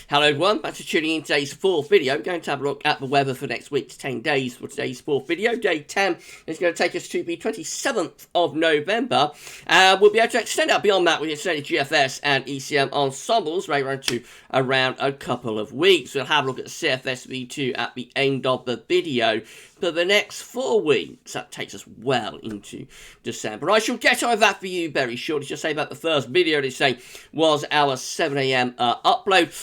Hello everyone, thanks for tuning in today's fourth video. I'm going to have a look at the weather for next week's 10 days for today's fourth video. Day 10 is going to take us to the 27th of November. We'll be able to extend out beyond that with extended GFS and ECM ensembles right around a couple of weeks. We'll have a look at the CFS V2 at the end of the video. For the next 4 weeks, that takes us well into December. I shall get over that for you very shortly. Just say that the first video this day was our 7 AM upload.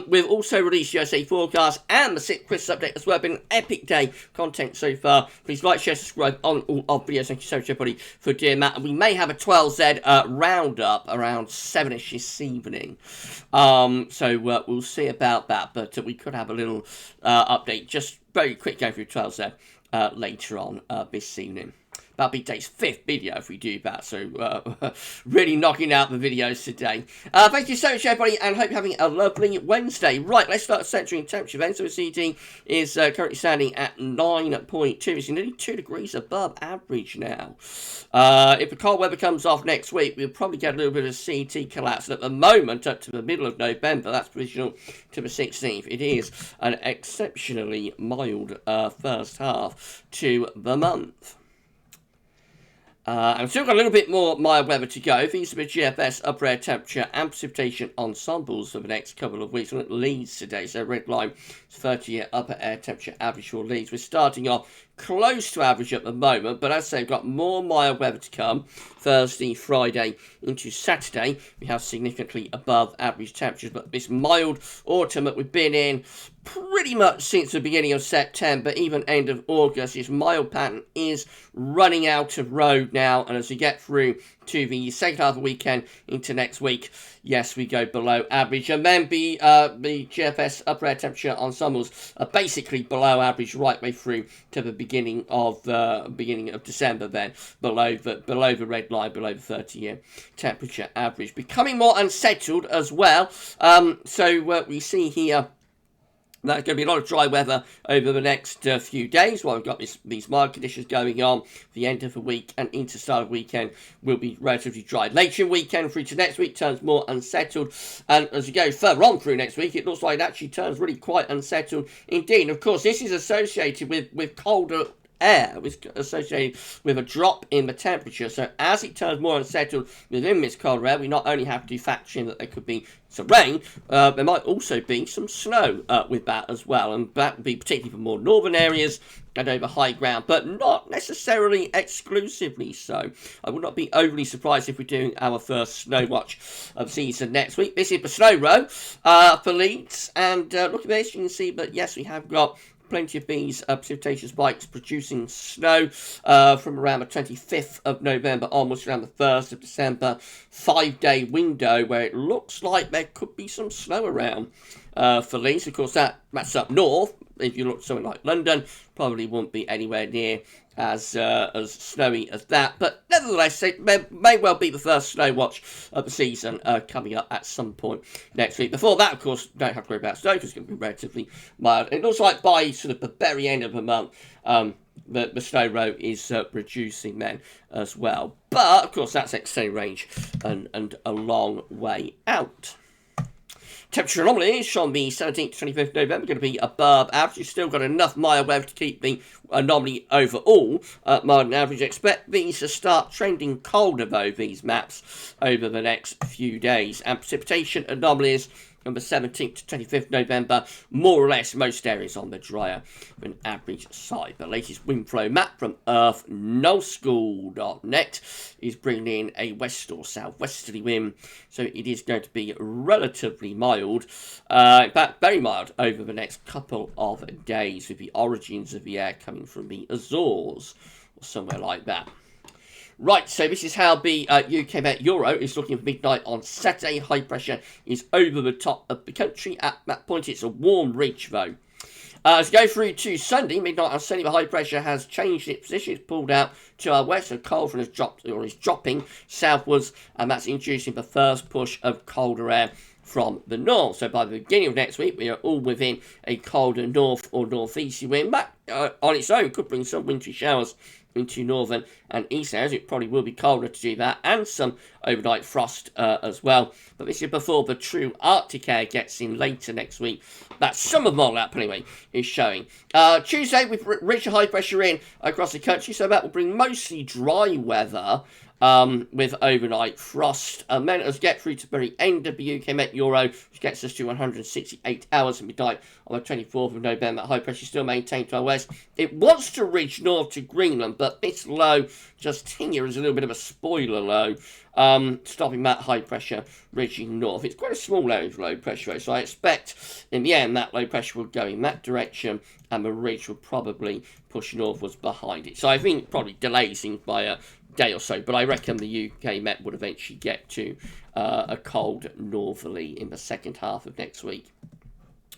We've also released USA forecast and the 6th quiz update as well. Been an epic day content so far. Please like, share, subscribe on all of videos. Thank you so much, everybody, for doing that. And we may have a 12Z roundup around 7ish this evening. So we'll see about that. But we could have a little update, just very quick going through 12Z later on this evening. That'll be today's 5th video if we do that, so really knocking out the videos today. Thank you so much, everybody, and hope you're having a lovely Wednesday. Right, let's start centering temperature then. So the CT is currently standing at 9.2. It's nearly 2 degrees above average now. If the cold weather comes off next week, we'll probably get a little bit of CT collapse. And at the moment, up to the middle of November, that's provisional to the 16th, it is an exceptionally mild first half to the month. I've still got a little bit more mild weather to go. These are the GFS upper air temperature and precipitation ensembles for the next couple of weeks. We're at Leeds today, so red line is 30-year upper air temperature average for Leeds. We're starting off close to average at the moment, but as I say, we've got more mild weather to come. Thursday, Friday into Saturday, we have significantly above average temperatures, but this mild autumn that we've been in pretty much since the beginning of September, even end of August, this mild pattern is running out of road now, and as we get through to the second half of the weekend into next week, yes, we go below average. And then the GFS upper air temperature ensembles are basically below average right way through to the beginning of December. Then below the red line, below the 30-year temperature average, becoming more unsettled as well. So we see here there's going to be a lot of dry weather over the next few days while we've got these mild conditions going on. The end of the week and into start of the weekend will be relatively dry. Later in the weekend through to next week turns more unsettled. And as we go further on through next week, it looks like it actually turns really quite unsettled indeed. Of course, this is associated with colder air, is associated with a drop in the temperature. So as it turns more unsettled within this cold air, we not only have to factor in that there could be some rain, there might also be some snow with that as well, and that would be particularly for more northern areas and over high ground, but not necessarily exclusively so. I would not be overly surprised if we're doing our first snow watch of season next week. This is the snow row for Leeds, and look at this, you can see that yes, we have got plenty of these precipitation spikes producing snow from around the 25th of November onwards around the 1st of December. 5-day window where it looks like there could be some snow around for Leeds. Of course, that's up north. If you look somewhere like London, probably won't be anywhere near as snowy as that. But nevertheless, it may well be the first snow watch of the season coming up at some point next week. Before that, of course, don't have to worry about snow because it's going to be relatively mild. And it looks like by sort of the very end of the month, the snow row is reducing then as well. But, of course, that's extended range and a long way out. Temperature anomalies on the 17th to 25th of November going to be above average. You've still got enough mild weather to keep the anomaly overall mild and average. Expect these to start trending colder, though, these maps, over the next few days. And precipitation anomalies on the 17th to 25th November, more or less most areas on the drier than average side. The latest wind flow map from earthnullschool.net is bringing in a west or southwesterly wind, so it is going to be relatively mild, in fact very mild over the next couple of days, with the origins of the air coming from the Azores or somewhere like that. Right, so this is how the UK Met Euro is looking for midnight on Saturday. High pressure is over the top of the country. At that point, it's a warm reach, though. As we go through to Sunday, midnight on Sunday, the high pressure has changed its position. It's pulled out to our west, so cold front has dropped, or is dropping southwards, and that's introducing the first push of colder air from the north. So by the beginning of next week, we are all within a colder north or northeasterly wind. That on its own could bring some wintry showers into northern and eastern areas. It probably will be colder to do that, and some overnight frost as well. But this is before the true Arctic air gets in later next week. That summer model app, anyway, is showing. Tuesday, with richer high pressure in across the country, so that will bring mostly dry weather. With overnight frost. Meant us get through to the very end of the UK Met Euro, which gets us to 168 hours at midnight on the 24th of November. High pressure still maintained to our west. It wants to reach north to Greenland, but this low just here is a little bit of a spoiler low, stopping that high pressure reaching north. It's quite a small area of low pressure, so I expect in the end that low pressure will go in that direction, and the ridge will probably push northwards behind it. So I think probably delays things by a day or so, but I reckon the UK Met would eventually get to a cold northerly in the second half of next week,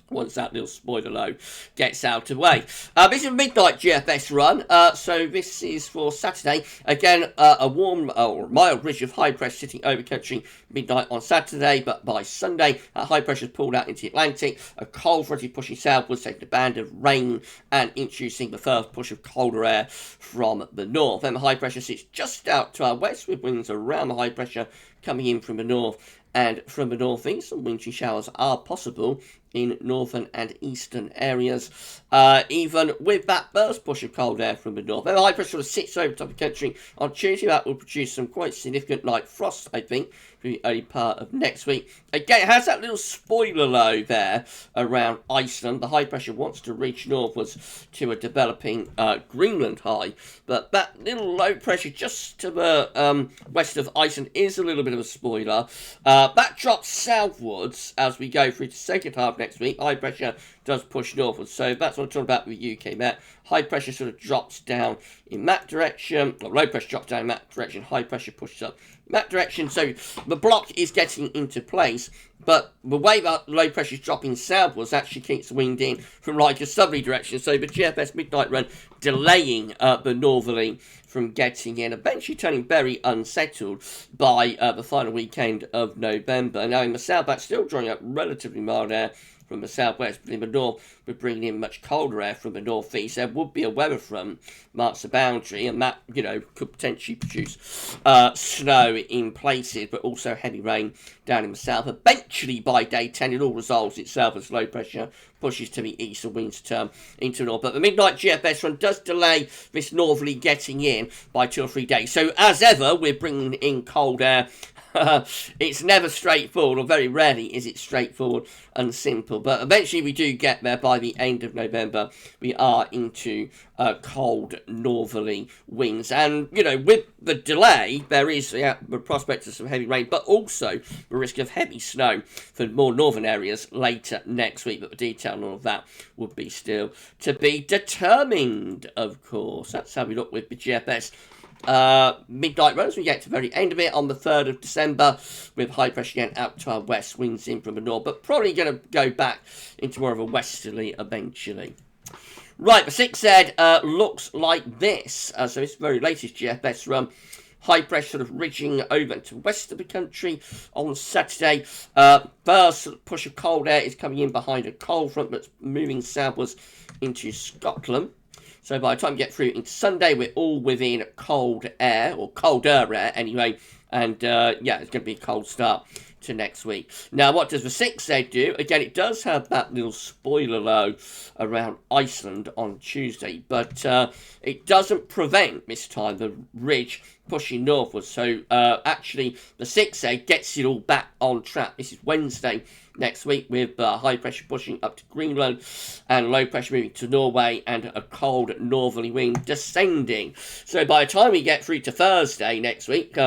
once that little spoiler low gets out of the way. This is a midnight GFS run, so this is for Saturday. Again, a warm or mild ridge of high pressure sitting over country midnight on Saturday, but by Sunday, high pressure is pulled out into the Atlantic. A cold front is pushing southwards, taking a band of rain and introducing the first push of colder air from the north. Then the high pressure sits just out to our west, with winds around the high pressure coming in from the north and from the northeast. Some wintry showers are possible in northern and eastern areas, even with that first push of cold air from the north. And the high pressure sort of sits over top of the country on Tuesday. That will produce some quite significant light frost, I think, for the early part of next week. Again, it has that little spoiler low there around Iceland. The high pressure wants to reach northwards to a developing Greenland high, but that little low pressure just to the west of Iceland is a little bit of a spoiler. That drops southwards as we go through the second half next week. High pressure does push northwards, so that's what I'm talking about with UK Met. High pressure sort of drops down in that direction, or low pressure drops down in that direction, high pressure pushes up in that direction, so the block is getting into place, but the way that low pressure is dropping southwards actually keeps the wind in from like a southerly direction, so the GFS midnight run delaying the northerly from getting in, eventually turning very unsettled by the final weekend of November. Now in the south, that's still drawing up relatively mild air from the southwest, but in the north, we're bringing in much colder air from the northeast. There would be a weather front marks the boundary, and that, you know, could potentially produce snow in places, but also heavy rain down in the south. Eventually, by day 10, it all resolves itself as low pressure pushes to the east and winds turn into the north. But the midnight GFS run does delay this northerly getting in by 2 or 3 days. So, as ever, we're bringing in cold air. It's never straightforward, or very rarely is it straightforward and simple, but eventually we do get there. By the end of November, we are into cold northerly winds, and you know, with the delay there is the prospect of some heavy rain, but also the risk of heavy snow for more northern areas later next week. But the detail on all of that would be still to be determined, of course. That's how we look with the GFS midnight runs. We get to the very end of it on the 3rd of December with high pressure again out to our west, winds in from the north, but probably going to go back into more of a westerly eventually. Right, the 6Z looks like this. So it's the very latest GFS run. High pressure sort of ridging over to the west of the country on Saturday. First push of cold air is coming in behind a cold front that's moving southwards into Scotland. So by the time we get through into Sunday, we're all within cold air, or colder air anyway. And yeah, it's going to be a cold start to next week. Now, what does the 6Z do? Again, it does have that little spoiler low around Iceland on Tuesday, but it doesn't prevent this time the ridge pushing northwards. So actually, the 6Z gets it all back on track. This is Wednesday next week with high pressure pushing up to Greenland and low pressure moving to Norway and a cold northerly wind descending. So by the time we get through to Thursday next week,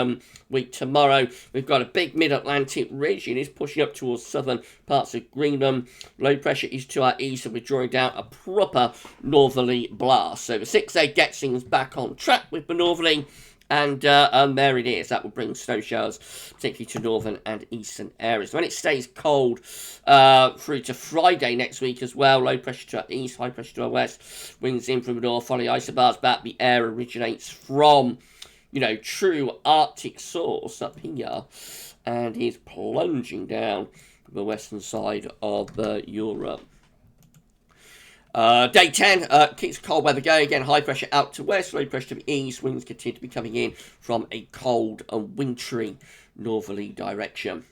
week tomorrow, we've got a big mid-Atlantic ridge and it's pushing up towards southern parts of Greenland. Low pressure is to our east and we're drawing down a proper northerly blast. So the 6A gets things back on track with the northerly. And there it is. That will bring snow showers, particularly to northern and eastern areas. When it stays cold through to Friday next week as well, low pressure to our east, high pressure to our west, winds in from the north, follow isobars back. The air originates from, you know, true Arctic source up here and is plunging down the western side of Europe. Day 10 keeps cold weather going again. High pressure out to west, low pressure to the east. Winds continue to be coming in from a cold and wintry northerly direction.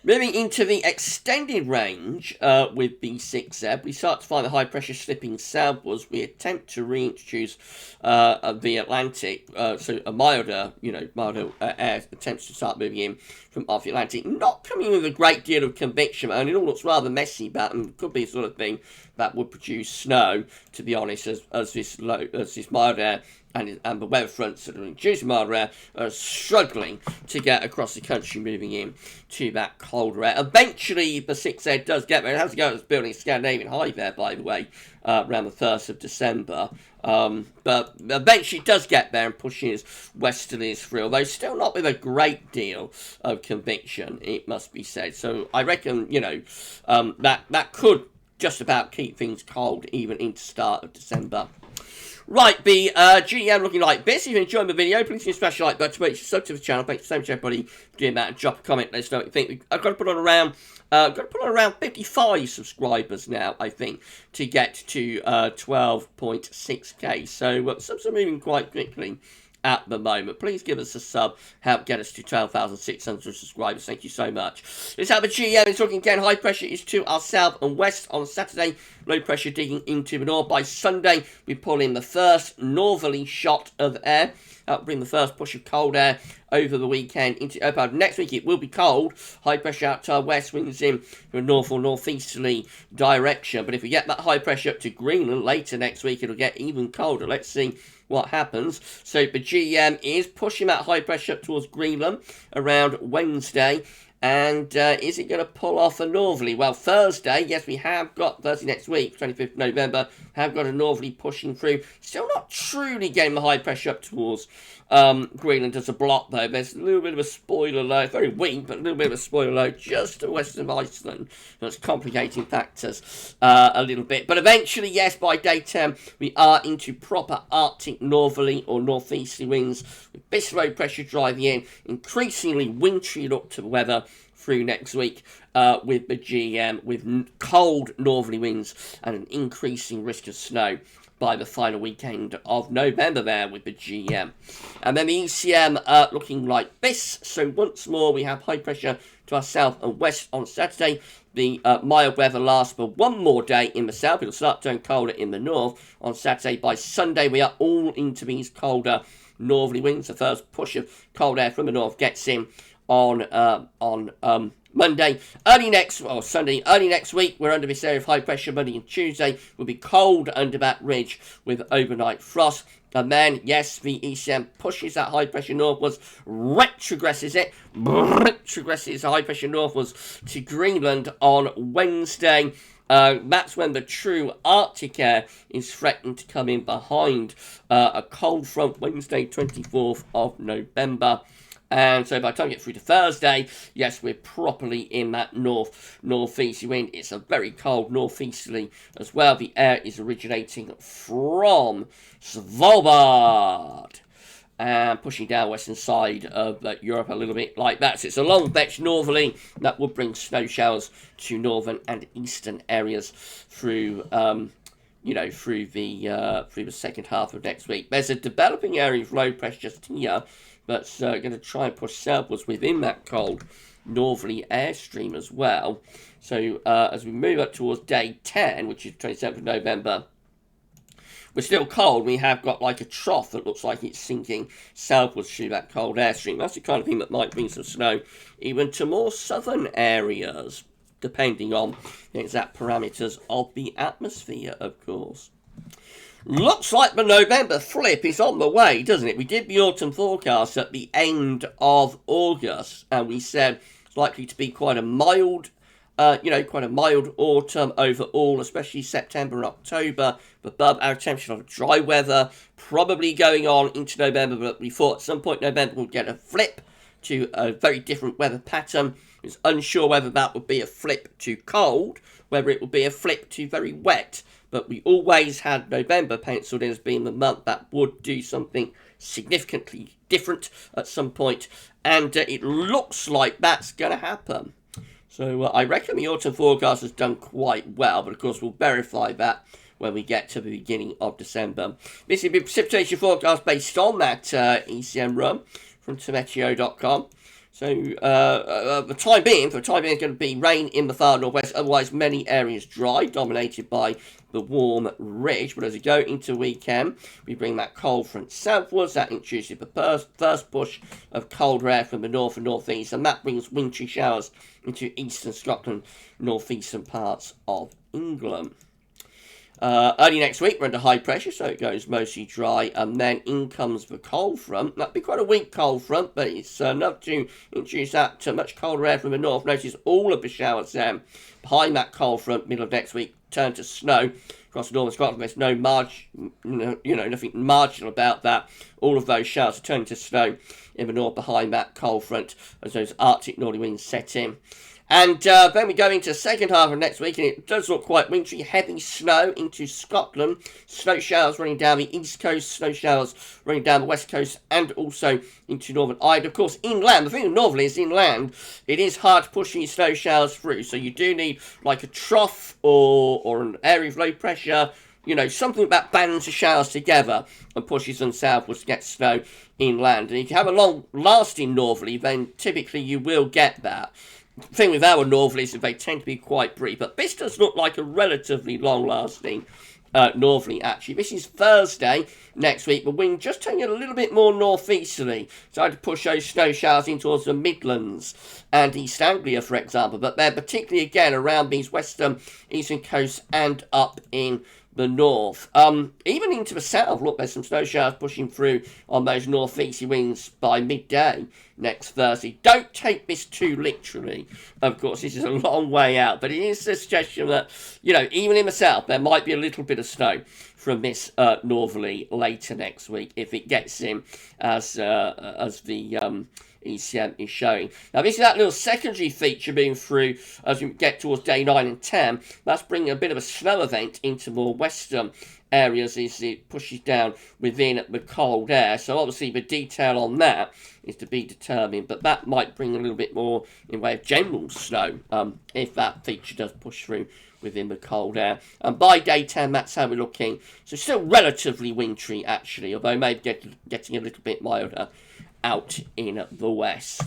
Moving into the extended range with B6Z, we start to find the high pressure slipping southwards. We attempt to reintroduce the Atlantic, so a milder air attempts to start moving in from off the Atlantic. Not coming with a great deal of conviction, and it all looks rather messy, but it could be the sort of thing that would produce snow, to be honest, as this mild air and the weather fronts that are inducing mild air are struggling to get across the country, moving in to that colder air. Eventually, the 6Z does get there. It has to go to building Scandinavian High there, by the way, around the 1st of December. But eventually it does get there and pushes westerlies through, although still not with a great deal of conviction, it must be said. So I reckon, that could just about keep things cold even into start of December. Right, the GM looking like this. If you enjoyed the video, please hit the special like button, subscribe to the channel. Thanks so much everybody for doing that, and drop a comment, let us know what you think. I've got to put on around 55 subscribers now, I think, to get to 12.6k. So subs are moving quite quickly at the moment. Please give us a sub, help get us to 12,600 subscribers. Thank you so much. Let's have a GM. It's looking again. High pressure is to our south and west on Saturday. Low pressure digging into the north. By Sunday, we pull in the first northerly shot of air. That'll bring the first push of cold air over the weekend into next week. It will be cold. High pressure out to our west, winds in from a north or northeasterly direction. But if we get that high pressure up to Greenland later next week, it'll get even colder. Let's see what happens. So the GM is pushing that high pressure up towards Greenland around Wednesday. And is it going to pull off a northerly? Well, Thursday, yes, we have got Thursday next week, 25th of November, have got a northerly pushing through. Still not truly getting the high pressure up towards Greenland as a block, though. There's a little bit of a spoiler low, very weak, but a little bit of a spoiler low just to the west of Iceland. That's complicating factors a little bit. But eventually, yes, by day 10, we are into proper Arctic northerly or northeasterly winds, with this low pressure driving in, increasingly wintry look to the weather through next week with the GM, with cold northerly winds and an increasing risk of snow by the final weekend of November there with the GM. And then the ECM looking like this. So once more, we have high pressure to our south and west on Saturday. The mild weather lasts for one more day in the south. It'll start turning colder in the north on Saturday. By Sunday, we are all into these colder northerly winds. The first push of cold air from the north gets in on Monday, early next week, we're under this area of high pressure. Monday and Tuesday will be cold under that ridge with overnight frost. And then, yes, the ECM pushes that high pressure northwards, retrogresses the high pressure northwards to Greenland on Wednesday. That's when the true Arctic air is threatened to come in behind a cold front Wednesday, 24th of November. And so by the time we get through to Thursday, yes, we're properly in that northeasterly wind. It's a very cold northeasterly as well. The air is originating from Svalbard and pushing down western side of Europe a little bit like that. So it's a long fetch northerly that will bring snow showers to northern and eastern areas through through the second half of next week. There's a developing area of low pressure just here that's going to try and push southwards within that cold northerly airstream as well. So as we move up towards day 10, which is 27th of November, we're still cold. We have got like a trough that looks like it's sinking southwards through that cold airstream. That's the kind of thing that might bring some snow even to more southern areas, depending on the exact parameters of the atmosphere, of course. Looks like the November flip is on the way, doesn't it? We did the autumn forecast at the end of August, and we said it's likely to be quite a mild autumn overall, especially September and October. But above our temperature of dry weather, probably going on into November. But we thought at some point in November we'll get a flip to a very different weather pattern. It's unsure whether that would be a flip to cold, whether it would be a flip to very wet. But we always had November penciled in as being the month that would do something significantly different at some point. And it looks like that's going to happen. So I reckon the autumn forecast has done quite well, but of course we'll verify that when we get to the beginning of December. This is the precipitation forecast based on that ECM run from Tometeo.com. So for the time being, it's going to be rain in the far northwest, otherwise many areas dry, dominated by the warm ridge. But as we go into the weekend, we bring that cold front southwards. That introduces the first push of colder air from the north and northeast, and that brings wintry showers into eastern Scotland, northeastern parts of England. Early next week, we're under high pressure, so it goes mostly dry, and then in comes the cold front. That'll be quite a weak cold front, but it's enough to introduce that much colder air from the north. Notice all of the showers behind that cold front, middle of next week, turn to snow across northern Scotland. There's no nothing marginal about that. All of those showers are turning to snow in the north behind that cold front as those Arctic northerly winds set in. And then we go into the second half of next week, and it does look quite wintry. Heavy snow into Scotland. Snow showers running down the east coast, snow showers running down the west coast, and also into Northern Ireland. Of course, inland, the thing with northerly is inland, it is hard to push these snow showers through. So you do need like a trough or an area of low pressure, something that bands the showers together and pushes them southwards to get snow inland. And if you have a long-lasting northerly, then typically you will get that. The thing with our northerlies is they tend to be quite brief, but this does look like a relatively long-lasting northerly, actually. This is Thursday next week. The wind just turning a little bit more northeasterly, trying to push those snow showers in towards the Midlands and East Anglia, for example, but they're particularly, again, around these western, eastern coasts and up in the north. Even into the south, look, there's some snow showers pushing through on those northeasterly winds by midday next Thursday. Don't take this too literally. Of course, this is a long way out, but it is a suggestion that, even in the south, there might be a little bit of snow from this northerly later next week if it gets in as the ECM is showing. Now, this is that little secondary feature being through as we get towards day 9 and 10. That's bringing a bit of a snow event into more western areas as it pushes down within the cold air. So obviously the detail on that is to be determined, but that might bring a little bit more in way of general snow if that feature does push through within the cold air. And by day 10, that's how we're looking. So still relatively wintry, actually, although maybe getting a little bit milder out in the west.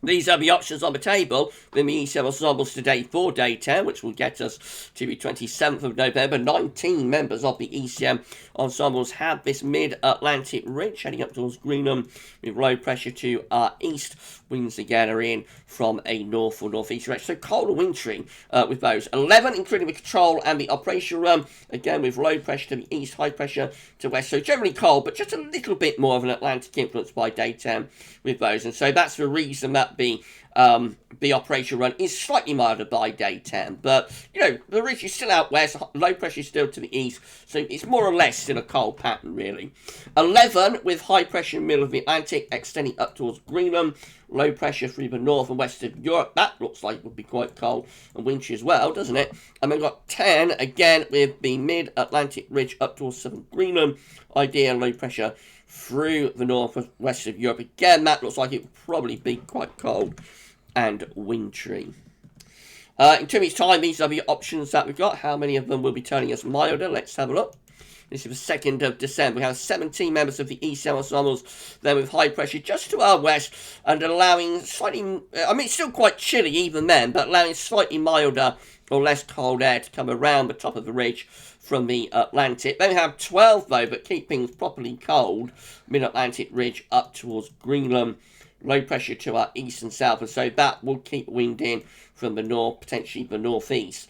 These are the options on the table within the ECM ensembles today for day 10, which will get us to the 27th of November. 19 members of the ECM ensembles have this mid-Atlantic ridge heading up towards Greenham with low pressure to our east. Winds again are in from a north or northeast direction, so cold and wintry with those. 11 including the control and the operational run, again with low pressure to the east, high pressure to west, so generally cold, but just a little bit more of an Atlantic influence by day 10 with those. And so that's the reason that the operation run is slightly milder by day 10, but the ridge is still out west, low pressure is still to the east, so it's more or less still a cold pattern really. 11 with high pressure in the middle of the Atlantic extending up towards Greenland, low pressure through the north and west of Europe. That looks like it would be quite cold and wintry as well, doesn't it? And we've got 10 again with the mid-Atlantic ridge up towards southern Greenland, ideal low pressure through the north and west of Europe. Again, that looks like it would probably be quite cold and wintry. In 2 weeks' time, these are the options that we've got. How many of them will be turning us milder? Let's have a look. This is the 2nd of December. We have 17 members of the ECM ensembles there with high pressure just to our west and allowing slightly, it's still quite chilly even then, but allowing slightly milder or less cold air to come around the top of the ridge from the Atlantic. Then we have 12 though, but keep things properly cold. Mid-Atlantic ridge up towards Greenland. Low pressure to our east and south, and so that will keep wind in from the north, potentially the northeast.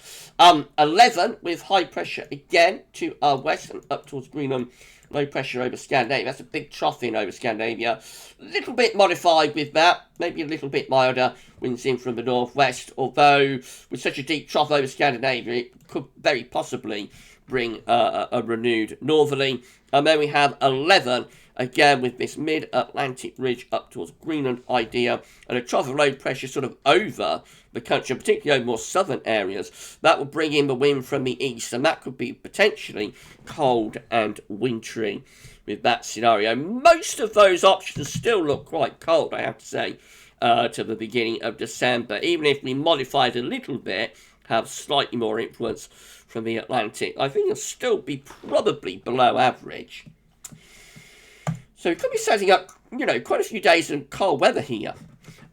11 with high pressure again to our west and up towards Greenland. Low pressure over Scandinavia. That's a big trough in over Scandinavia. A little bit modified with that, maybe a little bit milder. Winds in from the northwest, although with such a deep trough over Scandinavia, it could very possibly bring a renewed northerly. And then we have 11 again with this mid-Atlantic ridge up towards Greenland idea and a trough of low pressure sort of over the country, particularly over more southern areas. That will bring in the wind from the east, and that could be potentially cold and wintry with that scenario. Most of those options still look quite cold, I have to say. to the beginning of December. Even if we modified a little bit, have slightly more influence from the Atlantic, I think it'll still be probably below average. So we could be setting up, you know, quite a few days of cold weather here.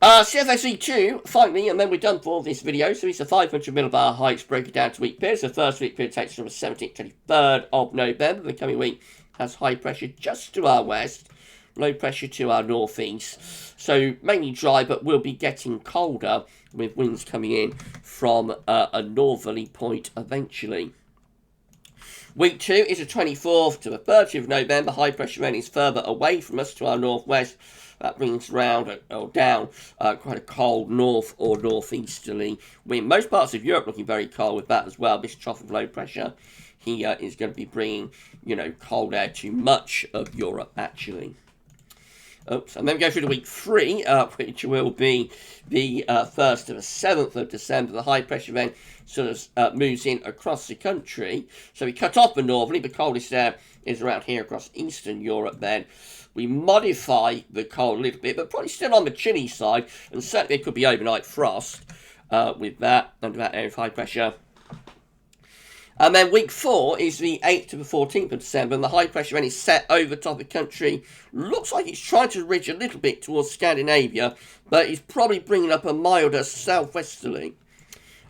CFSE2, finally, and then we're done for this video. So it's a 500 millibar heights broken down to week periods. The first week period takes from the 17th to 23rd of November. The coming week has high pressure just to our west, low pressure to our northeast. So mainly dry, but we'll be getting colder with winds coming in from a northerly point eventually. Week 2 is the 24th to the 30th of November. High pressure rain is further away from us to our northwest. That brings round or down quite a cold north or northeasterly wind. Most parts of Europe looking very cold with that as well. This trough of low pressure here is going to be bringing, you know, cold air to much of Europe actually. Oops, and then we go through to week 3, which will be the 1st to the 7th of December. The high pressure then sort of moves in across the country. So we cut off the northerly. The coldest air is around here across Eastern Europe then. We modify the cold a little bit, but probably still on the chilly side. And certainly there could be overnight frost with that, under that area of high pressure. And then week 4 is the 8th to the 14th of December, and the high pressure then is set over top of the country. Looks like it's trying to ridge a little bit towards Scandinavia, but it's probably bringing up a milder southwesterly.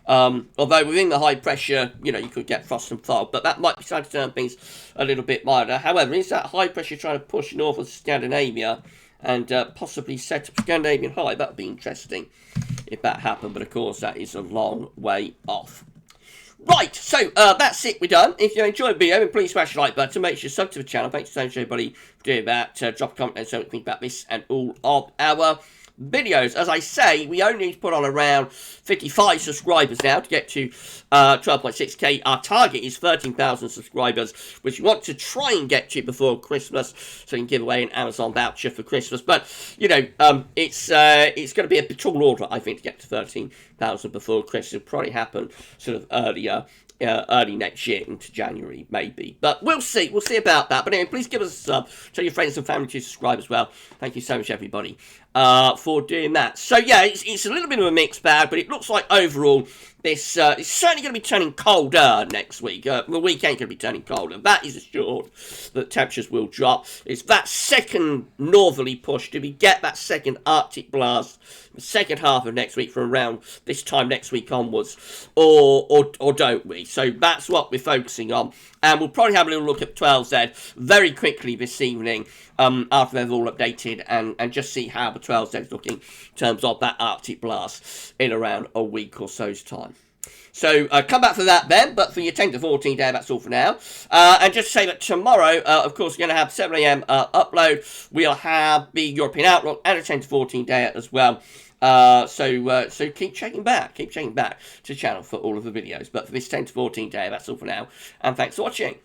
Although within the high pressure, you know, you could get frost and fog, but that might be trying to turn things a little bit milder. However, is that high pressure trying to push north of Scandinavia and possibly set up Scandinavian high? That would be interesting if that happened, but of course that is a long way off. Right, so that's it, we're done. If you enjoyed the video, then please smash the like button, make sure you sub to the channel. Thanks so much everybody for doing that. Drop a comment and so think about this and all of our videos. As I say, we only need to put on around 55 subscribers now to get to 12.6k. Our target is 13,000 subscribers, which we want to try and get to before Christmas, so we can give away an Amazon voucher for Christmas. But, you know, it's going to be a tall order, I think, to get to 13,000 before Christmas. It'll probably happen sort of earlier. Early next year into January, maybe. But we'll see. We'll see about that. But anyway, please give us a sub. Tell your friends and family to subscribe as well. Thank you so much, everybody, for doing that. So, yeah, it's a little bit of a mixed bag, but it looks like overall this it's certainly going to be turning colder next week. The weekend going to be turning colder. That is assured that temperatures will drop. It's that second northerly push. Do we get that second Arctic blast the second half of next week from around this time next week onwards, or don't we? So that's what we're focusing on, and we'll probably have a little look at 12Z very quickly this evening after they've all updated, and just see how the 12Z is looking in terms of that Arctic blast in around a week or so's time. So come back for that then, but for your 10 to 14 day, that's all for now. And just to say that tomorrow, of course, we're going to have 7 AM upload. We'll have the European Outlook and a 10 to 14 day as well. So keep checking back to the channel for all of the videos. But for this 10 to 14 day, that's all for now. And thanks for watching.